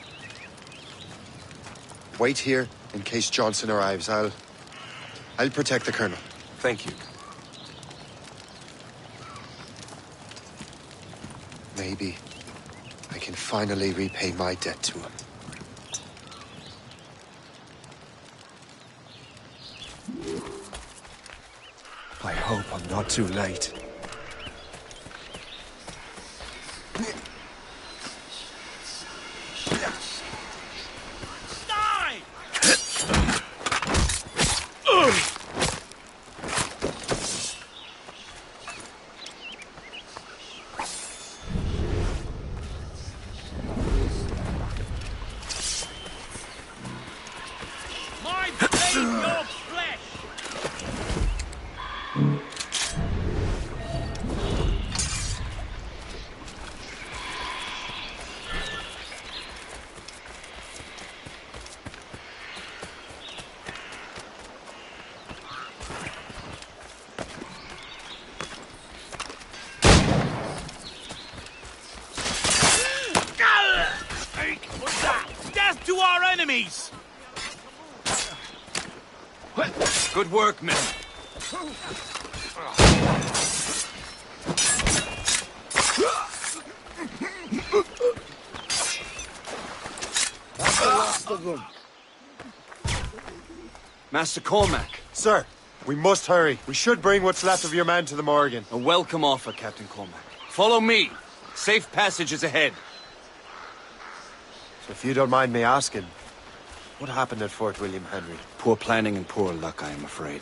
Wait here in case Johnson arrives. I'll protect the colonel. Thank you. Maybe I can finally repay my debt to him. I hope I'm not too late. Death to our enemies! Good work, men. Master Cormac. Sir, we must hurry. We should bring what's left of your men to the Morgan. A welcome offer, Captain Cormac. Follow me. Safe passage is ahead. So if you don't mind me asking, what happened at Fort William Henry? Poor planning and poor luck, I am afraid.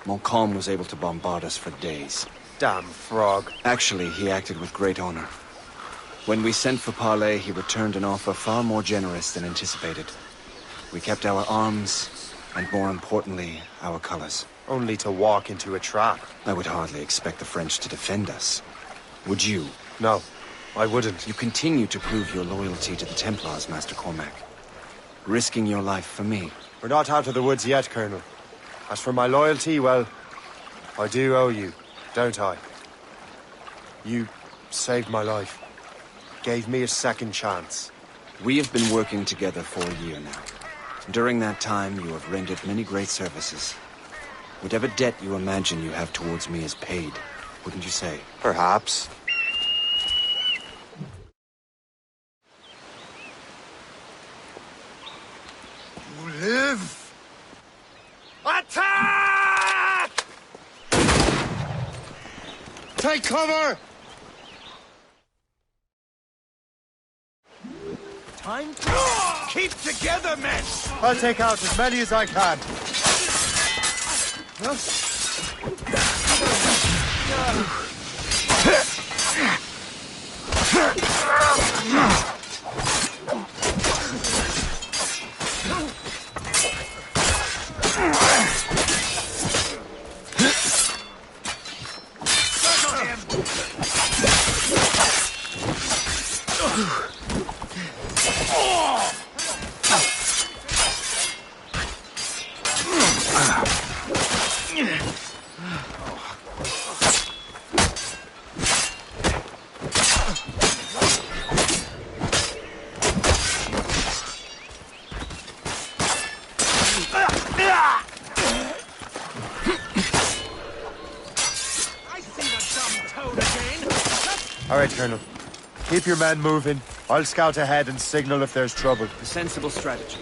Montcalm was able to bombard us for days. Damn frog. Actually, he acted with great honor. When we sent for parley, he returned an offer far more generous than anticipated. We kept our arms, and more importantly, our colors. Only to walk into a trap. I would hardly expect the French to defend us. Would you? No, I wouldn't. You continue to prove your loyalty to the Templars, Master Cormac. Risking your life for me. We're not out of the woods yet, Colonel. As for my loyalty, well, I do owe you, don't I? You saved my life. Gave me a second chance. We have been working together for a year now. During that time, you have rendered many great services. Whatever debt you imagine you have towards me is paid, wouldn't you say? Perhaps. You live! Attack! Take cover! Time to keep together, men! I'll take out as many as I can. All right, Colonel. Keep your men moving. I'll scout ahead and signal if there's trouble. A sensible strategy.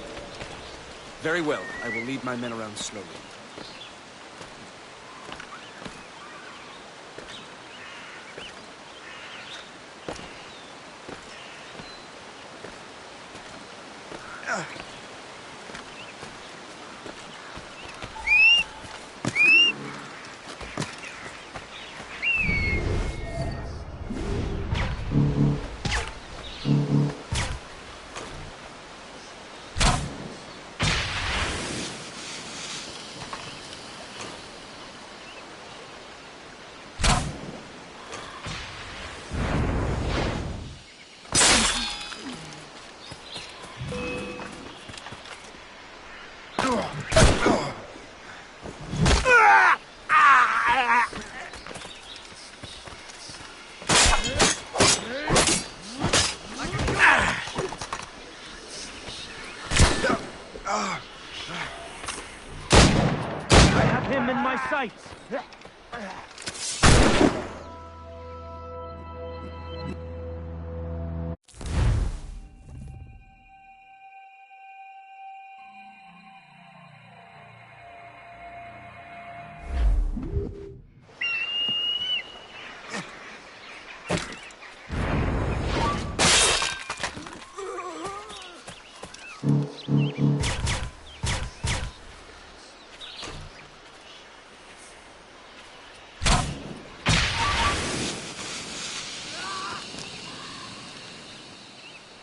Very well. I will lead my men around slowly.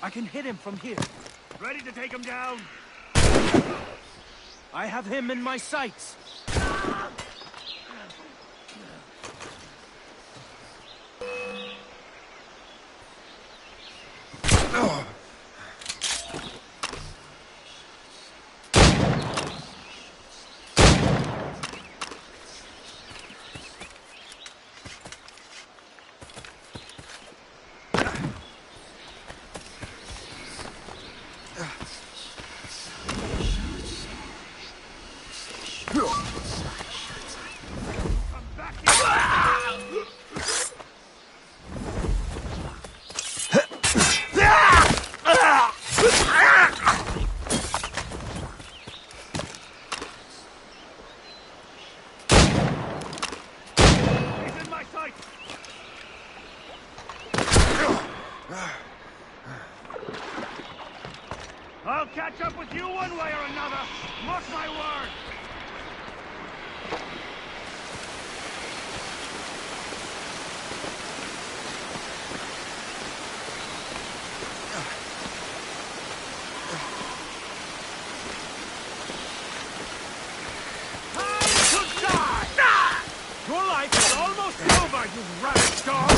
I can hit him from here. Ready to take him down? I have him in my sights. I'll catch up with you one way or another. Mark my word. Time to die! Your life is almost over, you rat dog!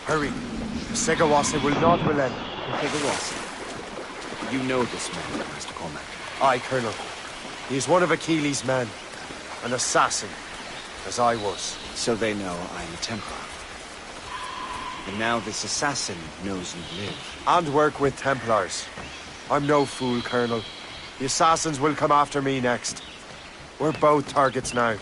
Hurry. Segawase will not relent. Segawase? You know this man, Master Cormac. Aye, Colonel. He is one of Achilles' men. An assassin, as I was. So they know I am a Templar. And now this assassin knows you live. And work with Templars. I'm no fool, Colonel. The assassins will come after me next. We're both targets now.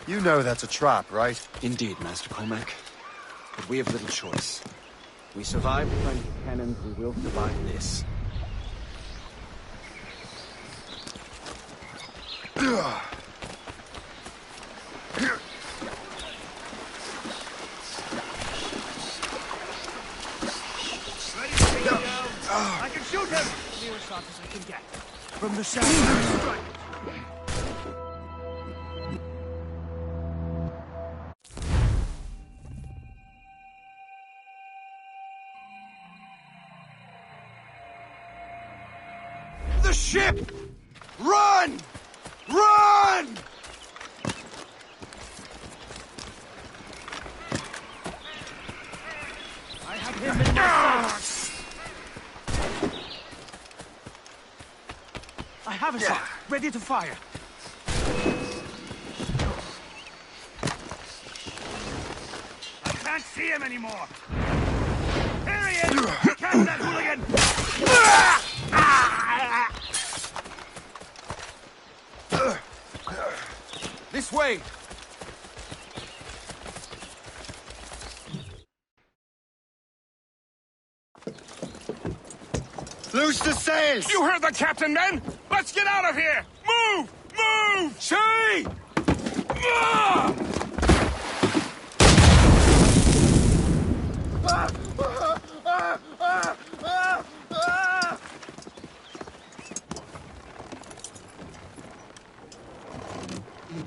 You know that's a trap, right? Indeed, Master Cormac. But we have little choice. We survived the French cannons, we will survive this. I can shoot him! Nearest shot as I can get. From the shadow, strike. The ship! Run! Run! I have him in my sights. I have a shot, ready to fire. I can't see him anymore. Here he is! Catch that hooligan! This way! Loose the sails! You heard the captain, men! Let's get out of here! Move! Move! See!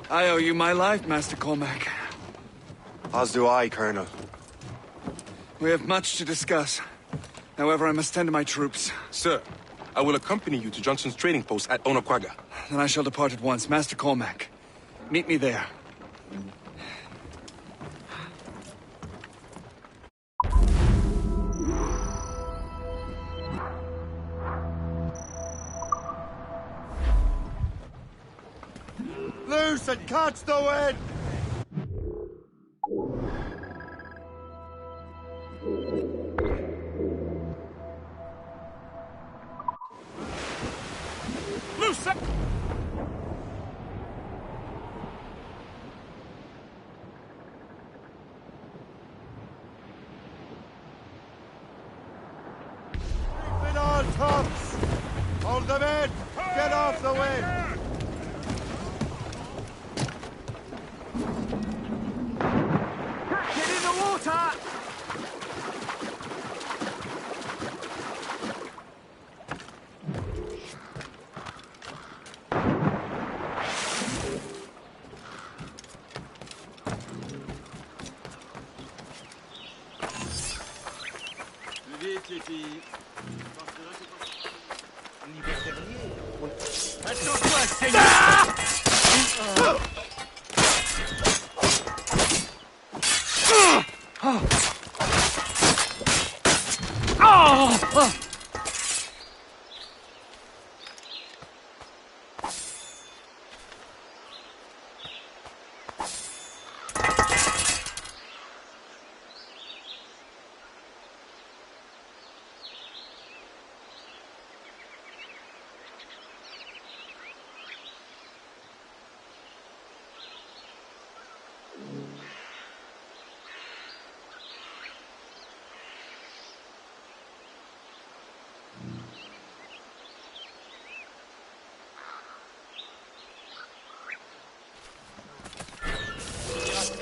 I owe you my life, Master Cormac. As do I, Colonel. We have much to discuss. However, I must tend to my troops. Sir, I will accompany you to Johnson's trading post at Onakwaga. Then I shall depart at once. Master Cormac, meet me there. Loose and catch the wind! Loose up! Move them in! Get off the way! Get in the water! Vite, les filles. L'hiver dernier, attends-toi, Seigneur!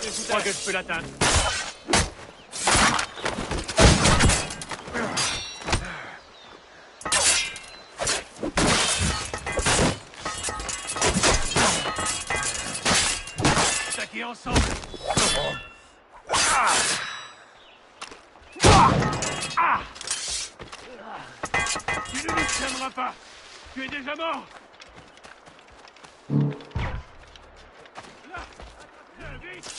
Je crois que je peux l'atteindre. Attaquer ensemble. Tu ne nous tiendras pas. Tu es déjà mort. Là, vite.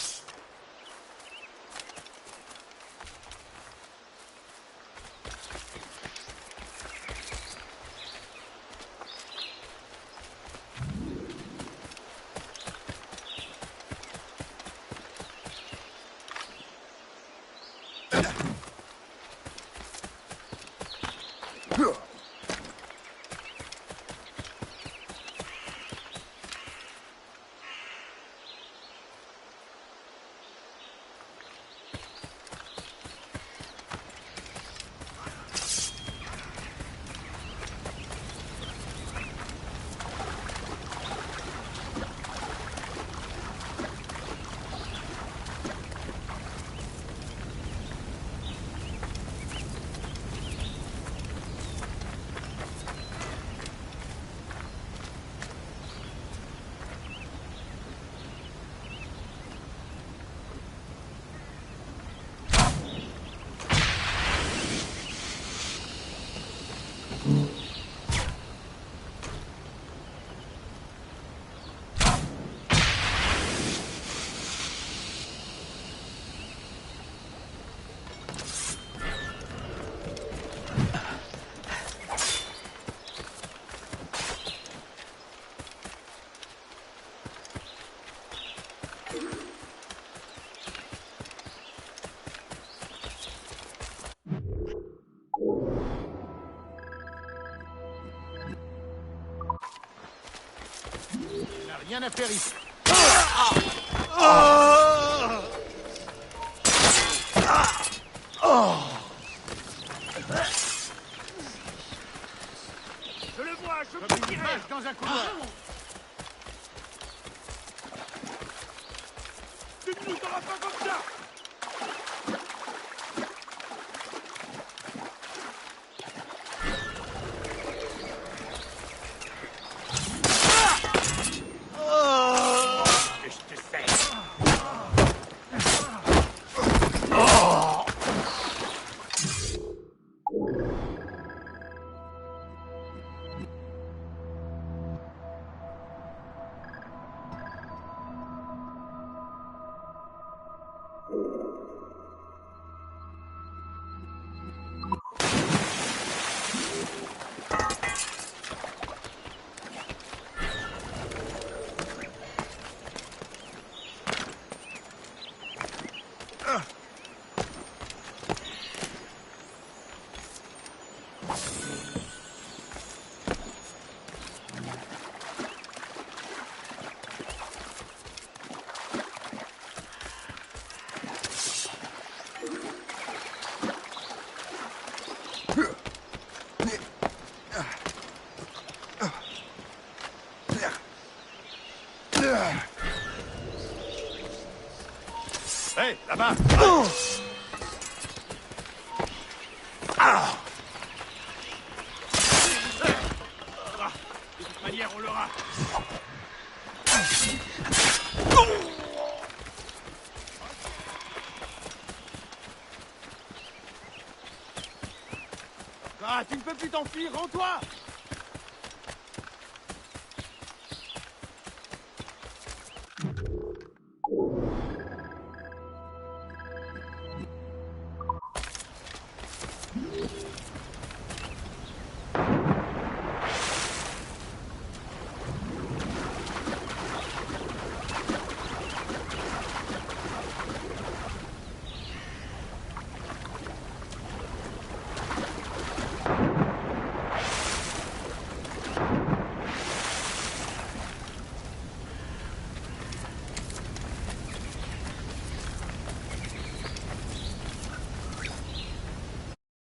Rien à faire ici. Je le vois, je peux tirer dans un couloir. Tu ne nous auras pas comme ça. Je te sais. Hé, là-bas! De toute manière, on l'aura. Ah, tu ne peux plus t'enfuir, rends-toi!